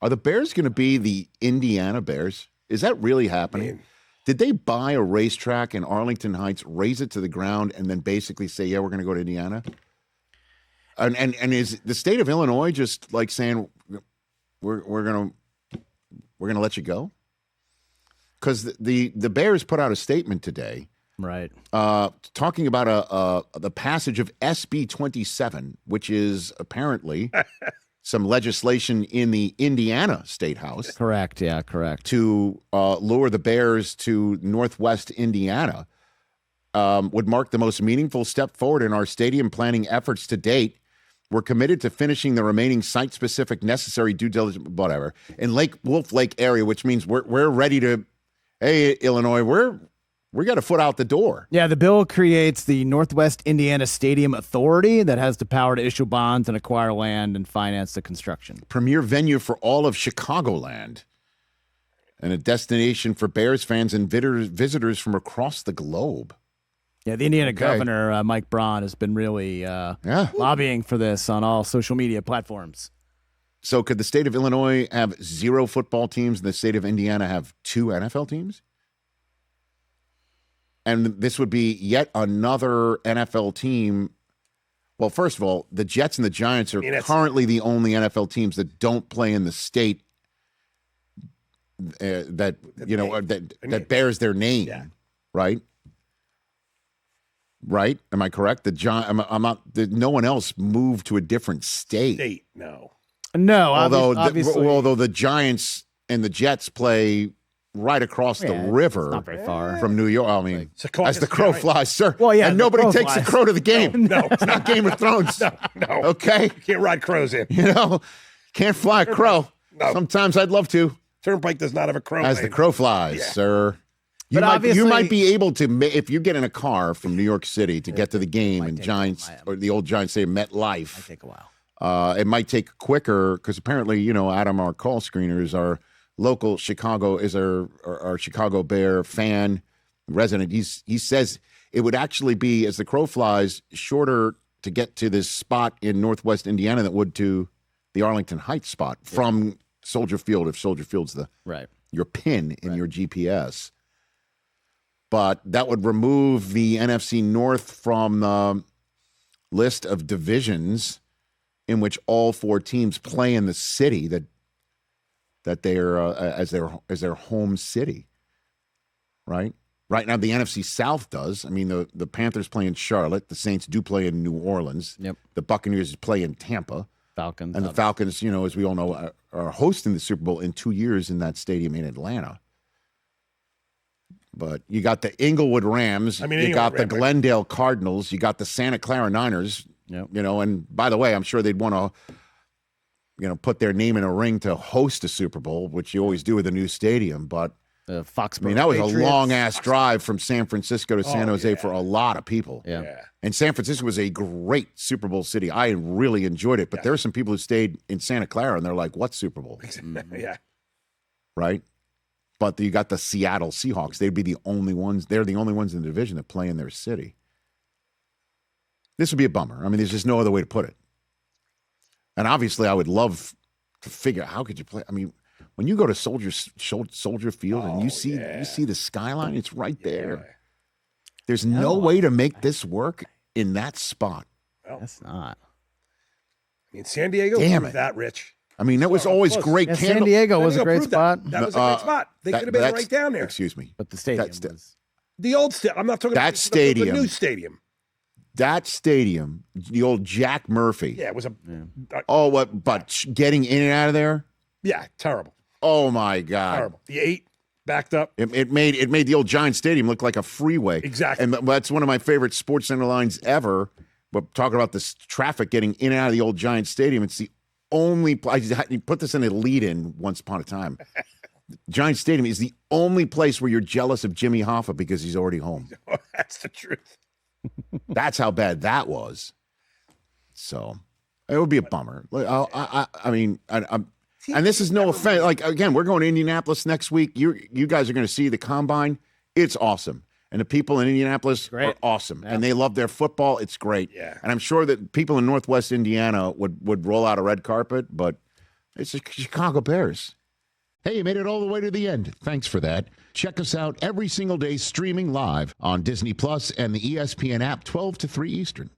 Are the Bears going to be the Indiana Bears? Is that really happening? Did they buy a racetrack in Arlington Heights, raise it to the ground, and then basically say, yeah, we're going to go to Indiana? And is the state of Illinois just like saying we're gonna let you go? Because the Bears put out a statement today, right, talking about the passage of SB 27, which is apparently some legislation in the Indiana State House. Correct. Yeah, correct. To lure the Bears to Northwest Indiana would mark the most meaningful step forward in our stadium planning efforts to date. We're committed to finishing the remaining site-specific necessary due diligence, whatever, in Wolf Lake area, which means we're ready to. Hey, Illinois, we got a foot out the door. Yeah, the bill creates the Northwest Indiana Stadium Authority that has the power to issue bonds and acquire land and finance the construction. Premier venue for all of Chicagoland, and a destination for Bears fans and visitors from across the globe. Yeah, the Indiana governor, Mike Braun, has been really lobbying for this on all social media platforms. So could the state of Illinois have 0 football teams and the state of Indiana have 2 NFL teams? And this would be yet another NFL team. Well, first of all, the Jets and the Giants are currently the only NFL teams that don't play in the state that bears their name, right? Right? Am I correct? No one else moved to a different state. No. Although the Giants and the Jets play right across the river, not very far from New York. I mean, as the crow flies, sir. Well, yeah, and nobody takes the crow to the game. No, it's not Game of Thrones. No. Okay, You can't ride crows in. Can't fly a crow. No. Sometimes I'd love to. Turnpike does not have a crow. As the crow flies, sir. You might be able to, if you get in a car from New York City to get to the game in Giants or the old Giants say MetLife. Might take a while. It might take quicker because apparently, Adam, our call screeners, our local Chicago is our Chicago Bear fan resident. He says it would actually be, as the crow flies, shorter to get to this spot in Northwest Indiana than it would to the Arlington Heights spot from Soldier Field, if Soldier Field's your pin in your GPS. But that would remove the NFC North from the list of divisions in which all 4 teams play in the city that they're as their home city, right? Right now, the NFC South does. I mean, the Panthers play in Charlotte. The Saints do play in New Orleans. Yep. The Buccaneers play in Tampa. Falcons. And the Falcons, as we all know, are hosting the Super Bowl in 2 years in that stadium in Atlanta. But you got the Inglewood Rams. You got the Glendale Cardinals. You got the Santa Clara Niners. Yep. And by the way, I'm sure they'd want to, put their name in a ring to host a Super Bowl, which you always do with a new stadium. But Foxborough. That was a long-ass drive from San Francisco to San Jose for a lot of people. Yeah. And San Francisco was a great Super Bowl city. I really enjoyed it. But there are some people who stayed in Santa Clara, and they're like, what Super Bowl? Yeah. Right? But you got the Seattle Seahawks. They'd be the only ones. They're the only ones in the division that play in their city. This would be a bummer. I mean, there's just no other way to put it. And obviously, I would love to figure out how could you play. I mean, when you go to Soldier Field and you see the skyline, it's right there. There's no way to make this work in that spot. Well, that's not. I mean, San Diego proved that, Rich. I mean, that was always great. Yeah, San Diego was a great spot. That was a great spot. They could have been right down there. Excuse me. But the stadium was... The old stadium. I'm not talking about the new stadium. That stadium, the old Jack Murphy. Yeah, it was a... But getting in and out of there? Yeah, terrible. Oh, my God. Terrible. The 8 backed up. It made the old Giant Stadium look like a freeway. Exactly. And that's one of my favorite Sports Center lines ever. But talking about this traffic getting in and out of the old Giant Stadium, it's the only place. You put this in a lead-in once upon a time. Giant Stadium is the only place where you're jealous of Jimmy Hoffa because he's already home. That's the truth. That's how bad that was. So it would be a bummer. I mean, and this is no offense. Like, again, we're going to Indianapolis next week. You guys are going to see the combine. It's awesome. And the people in Indianapolis are awesome. Yeah. And they love their football. It's great. Yeah. And I'm sure that people in Northwest Indiana would roll out a red carpet, but It's the Chicago Bears. Hey, you made it all the way to the end. Thanks for that. Check us out every single day streaming live on Disney Plus and the ESPN app 12 to 3 Eastern.